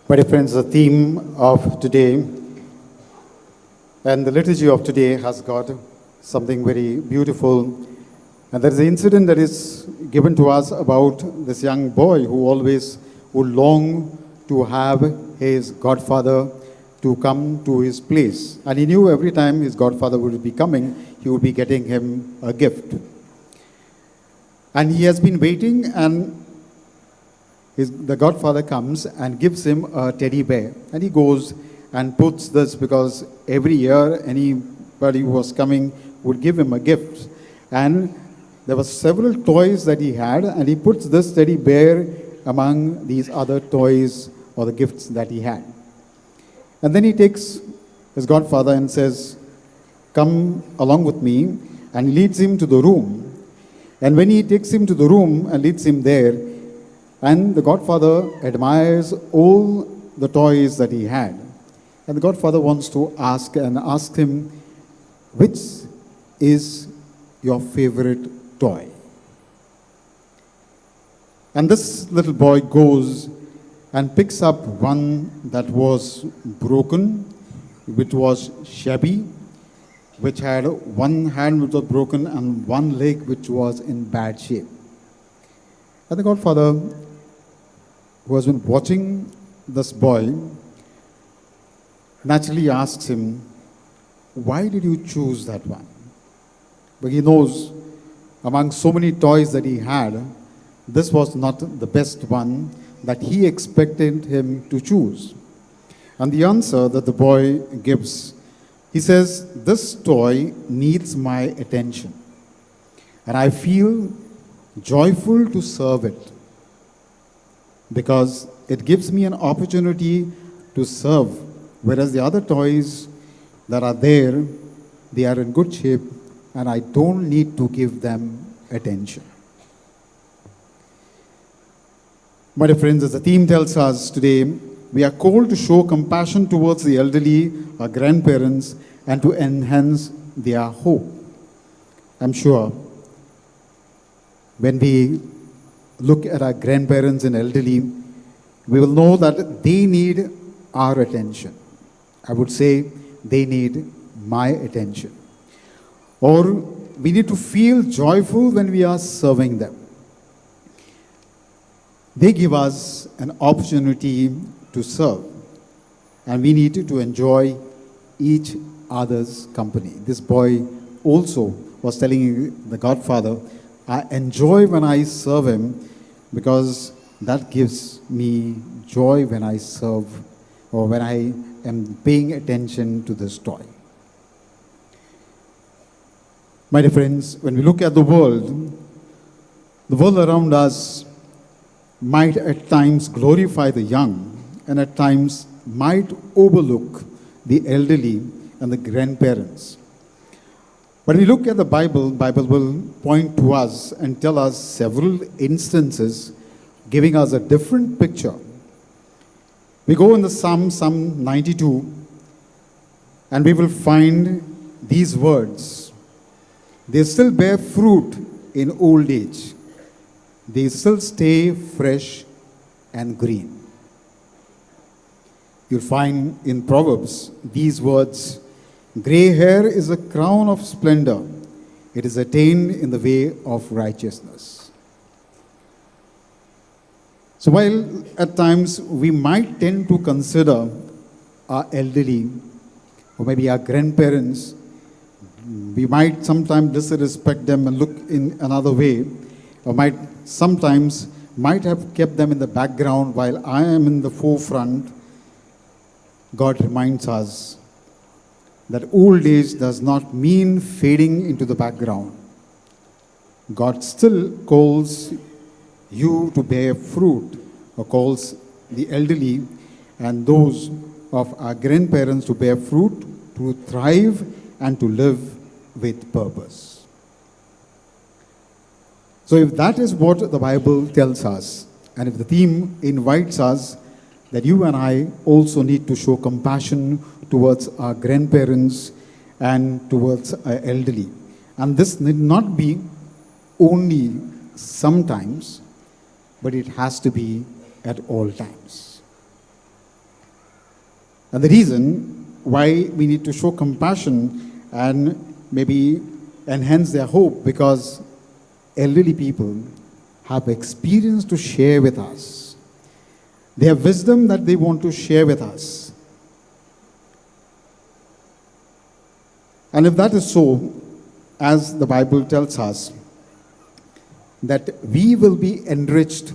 My dear friends, the theme of today and the liturgy of today has got something very beautiful. And there is an incident that is given to us about this young boy who always would long to have his godfather to come to his place. And he knew every time his godfather would be coming, he would be getting him a gift. And he has been waiting, and the godfather comes and gives him a teddy bear. And he goes and puts this, because every year anybody who was coming would give him a gift. And there were several toys that he had, and he puts this teddy bear among these other toys or the gifts that he had. And then he takes his godfather and says, "Come along with me," and he leads him to the room. And when he takes him to the room and leads him there, and the godfather admires all the toys that he had. And the godfather wants to ask him, "Which is your favorite toy?" And this little boy goes and picks up one that was broken, which was shabby, which had one hand which was broken and one leg which was in bad shape. And the godfather, who has been watching this boy, naturally asks him, "Why did you choose that one?" But he knows among so many toys that he had, this was not the best one that he expected him to choose. And the answer that the boy gives, he says, "This toy needs my attention, and I feel joyful to serve it, because it gives me an opportunity to serve, whereas the other toys that are there, they are in good shape, and I don't need to give them attention." My dear friends, as the theme tells us today, we are called to show compassion towards the elderly, our grandparents, and to enhance their hope. I'm sure when we look at our grandparents and elderly, we will know that they need our attention. I would say they need my attention. Or we need to feel joyful when we are serving them. They give us an opportunity to serve, and we need to enjoy each other's company. This boy also was telling the godfather, "I enjoy when I serve him, because that gives me joy when I serve, or when I am paying attention to this toy." My dear friends, when we look at the world around us might at times glorify the young, and at times might overlook the elderly and the grandparents. When we look at the Bible will point to us and tell us several instances giving us a different picture. We go in the Psalm 92, and we will find these words: "They still bear fruit in old age. They still stay fresh and green." You'll find in Proverbs these words: "Gray hair is a crown of splendor. It is attained in the way of righteousness." So while at times we might tend to consider our elderly, or maybe our grandparents, we might sometimes disrespect them and look in another way, or sometimes might have kept them in the background while I am in the forefront. God reminds us that old age does not mean fading into the background. God still calls you to bear fruit, or calls the elderly and those of our grandparents to bear fruit, to thrive, and to live with purpose. So if that is what the Bible tells us, and if the theme invites us that you and I also need to show compassion towards our grandparents and towards our elderly, and this need not be only sometimes, but it has to be at all times. And the reason why we need to show compassion and maybe enhance their hope, because elderly people have experience to share with us. They have wisdom that they want to share with us. And if that is so, as the Bible tells us, that we will be enriched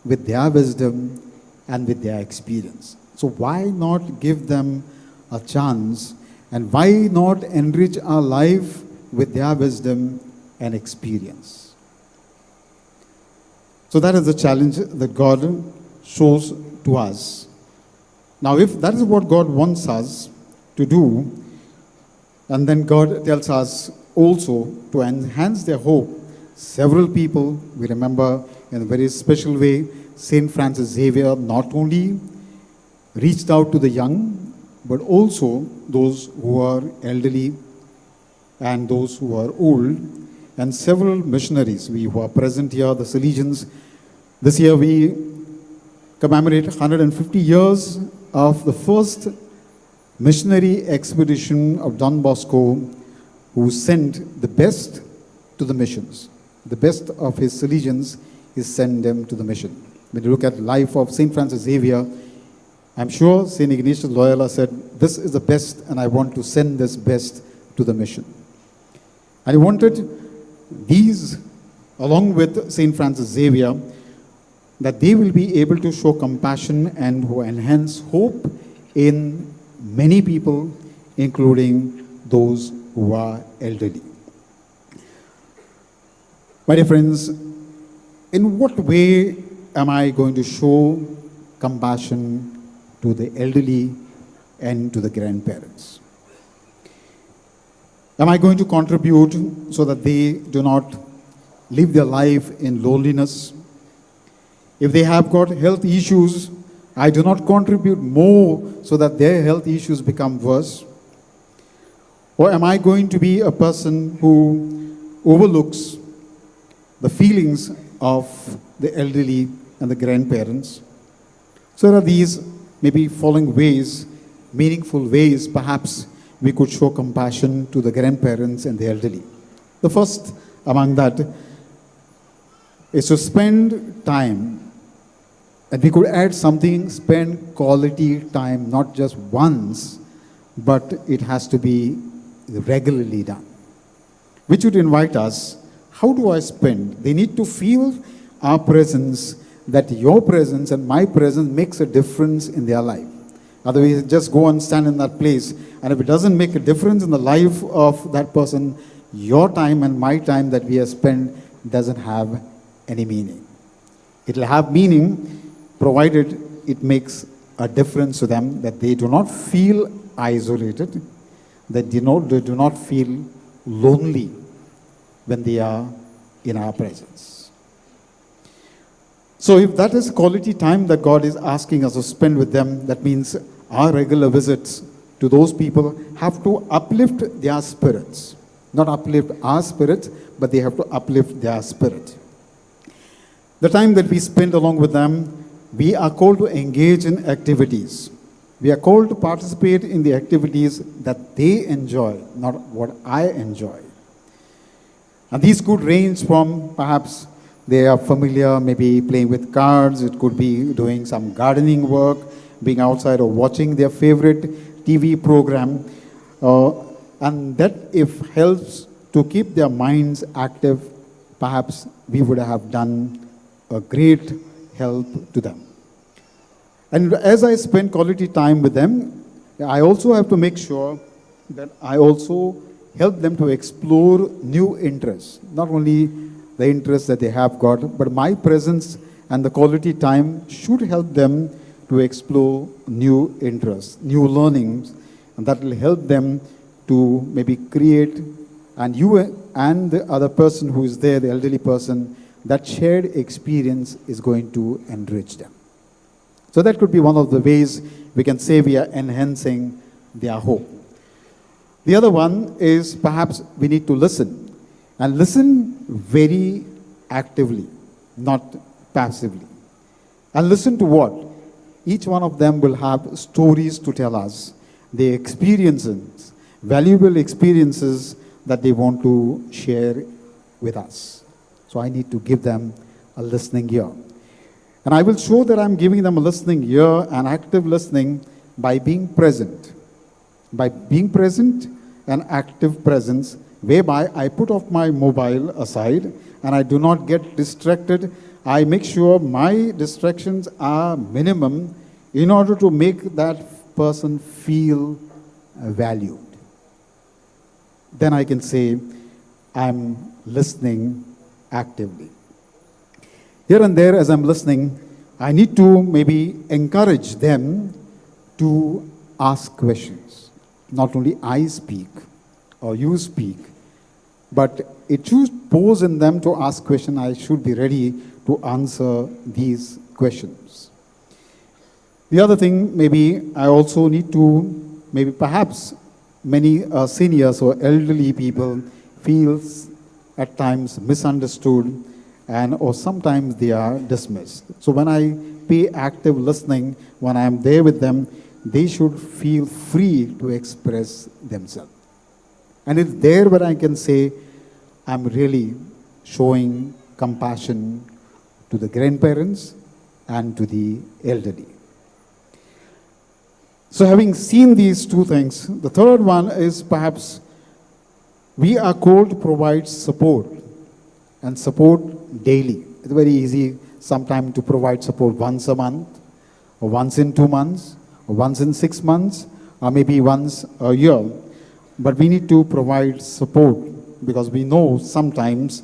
with their wisdom and with their experience. So why not give them a chance, and why not enrich our life with their wisdom and experience? So that is the challenge that God shows to us. Now, if that is what God wants us to do, and then God tells us also to enhance their hope, several people, we remember in a very special way, Saint Francis Xavier not only reached out to the young, but also those who are elderly and those who are old, and several missionaries who are present here, the Salesians. This year we commemorate 150 years of the first missionary expedition of Don Bosco, who sent the best to the missions. The best of his Salesians is send them to the mission. When you look at the life of St. Francis Xavier, I'm sure St. Ignatius Loyola said, this is the best and I want to send this best to the mission. And he wanted these, along with St. Francis Xavier, that they will be able to show compassion and who enhance hope in many people, including those who are elderly. My dear friends, in what way am I going to show compassion to the elderly and to the grandparents? Am I going to contribute so that they do not live their life in loneliness? If they have got health issues, I do not contribute more so that their health issues become worse. Or am I going to be a person who overlooks the feelings of the elderly and the grandparents? So there are these maybe following ways, meaningful ways perhaps we could show compassion to the grandparents and the elderly. The first among that is to spend time, and we could add something, spend quality time, not just once, but it has to be regularly done. Which would invite us, how do I spend? They need to feel our presence, that your presence and my presence makes a difference in their life. Otherwise, just go and stand in that place, and if it doesn't make a difference in the life of that person, your time and my time that we have spent doesn't have any meaning. It will have meaning provided it makes a difference to them, that they do not feel isolated, that they do not feel lonely when they are in our presence. So if that is quality time that God is asking us to spend with them, that means our regular visits to those people have to uplift their spirits. Not uplift our spirits, but they have to uplift their spirit. The time that we spend along with them, we are called to engage in activities. We are called to participate in the activities that they enjoy, not what I enjoy. And these could range from perhaps they are familiar, maybe playing with cards. It could be doing some gardening work, being outside or watching their favorite TV program. And that if helps to keep their minds active, perhaps we would have done a great help to them. And as I spend quality time with them, I also have to make sure that I also help them to explore new interests. Not only the interests that they have got, but my presence and the quality time should help them to explore new interests, new learnings, and that will help them to maybe create, and you and the other person who is there, the elderly person, that shared experience is going to enrich them. So that could be one of the ways we can say we are enhancing their hope. The other one is perhaps we need to listen, and listen very actively, not passively. And listen to what? Each one of them will have stories to tell us, their experiences, valuable experiences that they want to share with us. So I need to give them a listening ear. And I will show that I'm giving them a listening ear and active listening by being present. By being present and active presence, whereby I put off my mobile aside and I do not get distracted. I make sure my distractions are minimum in order to make that person feel valued. Then I can say, I'm listening actively. Here and there, as I'm listening, I need to maybe encourage them to ask questions. Not only I speak or you speak, but it should pose in them to ask questions. I should be ready to answer these questions. The other thing, maybe I also need to, maybe perhaps many seniors or elderly people feel at times misunderstood or sometimes they are dismissed. So when I pay active listening, when I am there with them, they should feel free to express themselves. And it's there where I can say, I'm really showing compassion to the grandparents and to the elderly. So having seen these two things, the third one is perhaps we are called to provide support and support daily. It's very easy sometimes to provide support once a month or once in 2 months or once in 6 months or maybe once a year. But we need to provide support because we know sometimes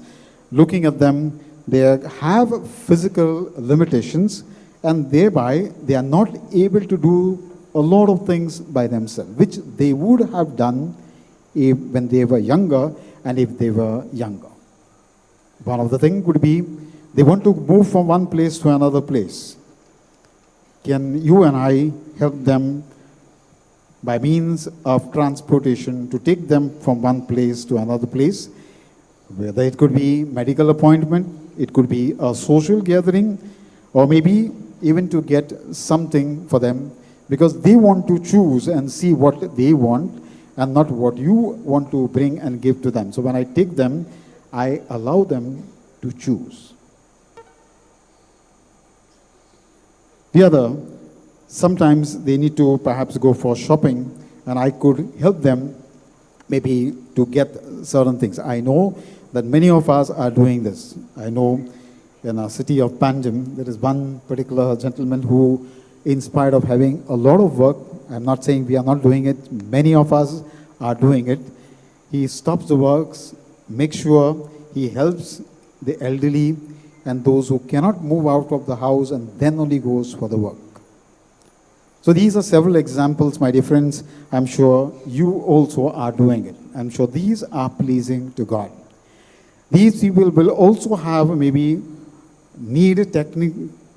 looking at them, they have physical limitations and thereby they are not able to do a lot of things by themselves, which they would have done when they were younger and if they were younger. One of the things would be they want to move from one place to another place. Can you and I help them by means of transportation to take them from one place to another place? Whether it could be medical appointment, it could be a social gathering, or maybe even to get something for them because they want to choose and see what they want and not what you want to bring and give to them. So when I take them, I allow them to choose. The other, sometimes they need to perhaps go for shopping and I could help them maybe to get certain things. I know that many of us are doing this. I know in our city of Panjim, there is one particular gentleman who, in spite of having a lot of work, I'm not saying we are not doing it, many of us are doing it. He stops the works, makes sure he helps the elderly and those who cannot move out of the house and then only goes for the work. So these are several examples, my dear friends. I'm sure you also are doing it. I'm sure these are pleasing to God. These people will also have maybe need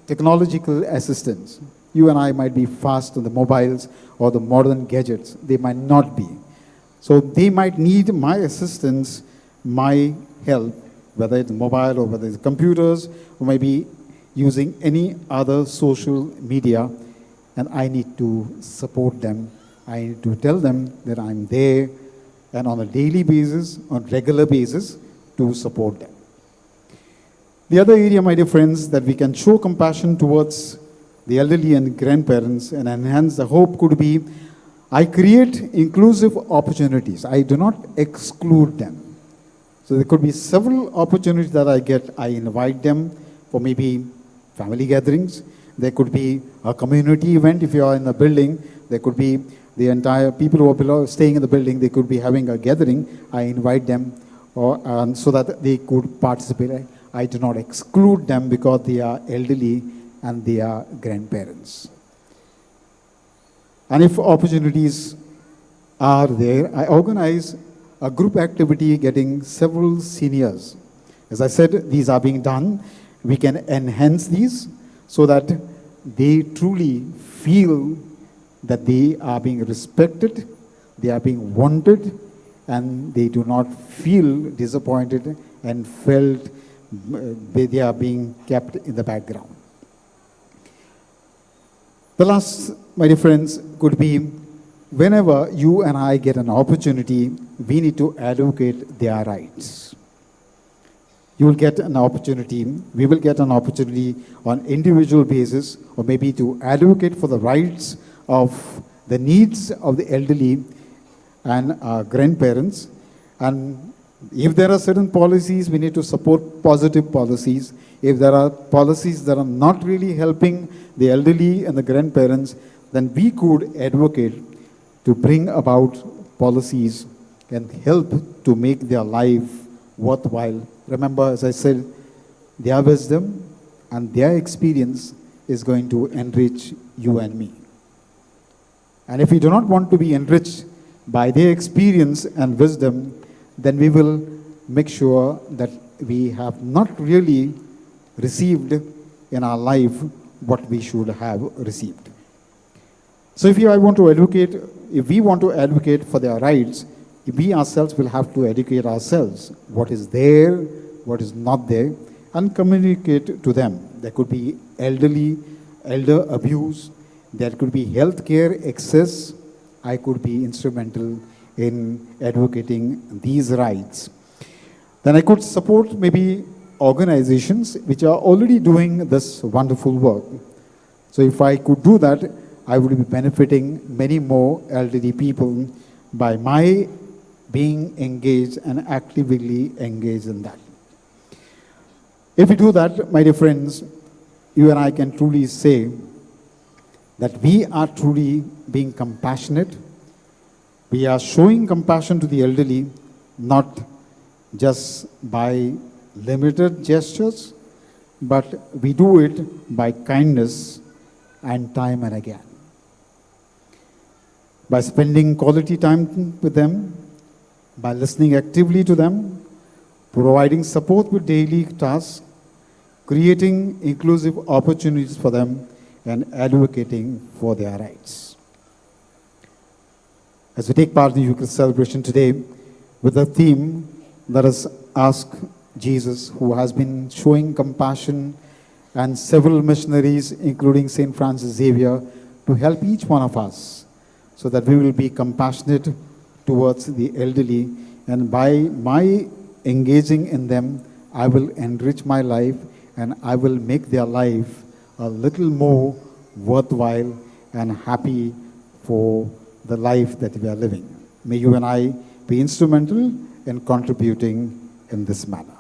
technological assistance. You and I might be fast on the mobiles or the modern gadgets. They might not be. So they might need my assistance, my help, whether it's mobile or whether it's computers or maybe using any other social media. And I need to support them. I need to tell them that I'm there and on a daily basis, on regular basis, to support them. The other area, my dear friends, that we can show compassion towards the elderly and grandparents and enhance the hope could be, I create inclusive opportunities. I do not exclude them. So there could be several opportunities that I get. I invite them for maybe family gatherings. There could be a community event if you are in a building. There could be the entire people who are staying in the building. They could be having a gathering. I invite them so that they could participate. I do not exclude them because they are elderly and they are grandparents. And if opportunities are there, I organize a group activity getting several seniors. As I said, these are being done. We can enhance these so that they truly feel that they are being respected, they are being wanted, and they do not feel disappointed and felt they are being kept in the background. The last, my dear friends, could be whenever you and I get an opportunity, we need to advocate their rights. You will get an opportunity, we will get an opportunity on individual basis, or maybe to advocate for the rights of the needs of the elderly and our grandparents. And if there are certain policies, we need to support positive policies. If there are policies that are not really helping the elderly and the grandparents, then we could advocate to bring about policies and help to make their life worthwhile. Remember, as I said, their wisdom and their experience is going to enrich you and me. And if we do not want to be enriched by their experience and wisdom, then we will make sure that we have not really received in our life what we should have received. So if we want to advocate for their rights, we ourselves will have to educate ourselves what is there, what is not there, and communicate to them. There could be elder abuse, there could be healthcare excess. I could be instrumental in advocating these rights. Then I could support maybe organizations which are already doing this wonderful work. So if I could do that, I would be benefiting many more elderly people by my being engaged and actively engaged in that. If we do that, my dear friends, you and I can truly say that we are truly being compassionate. We are showing compassion to the elderly, not just by limited gestures, but we do it by kindness and time and again. By spending quality time with them, by listening actively to them, providing support with daily tasks, creating inclusive opportunities for them, and advocating for their rights. As we take part in the Eucharist celebration today with the theme, let us ask Jesus, who has been showing compassion, and several missionaries, including St. Francis Xavier, to help each one of us so that we will be compassionate towards the elderly, and by my engaging in them, I will enrich my life and I will make their life a little more worthwhile and happy for the life that we are living. May you and I be instrumental in contributing in this manner.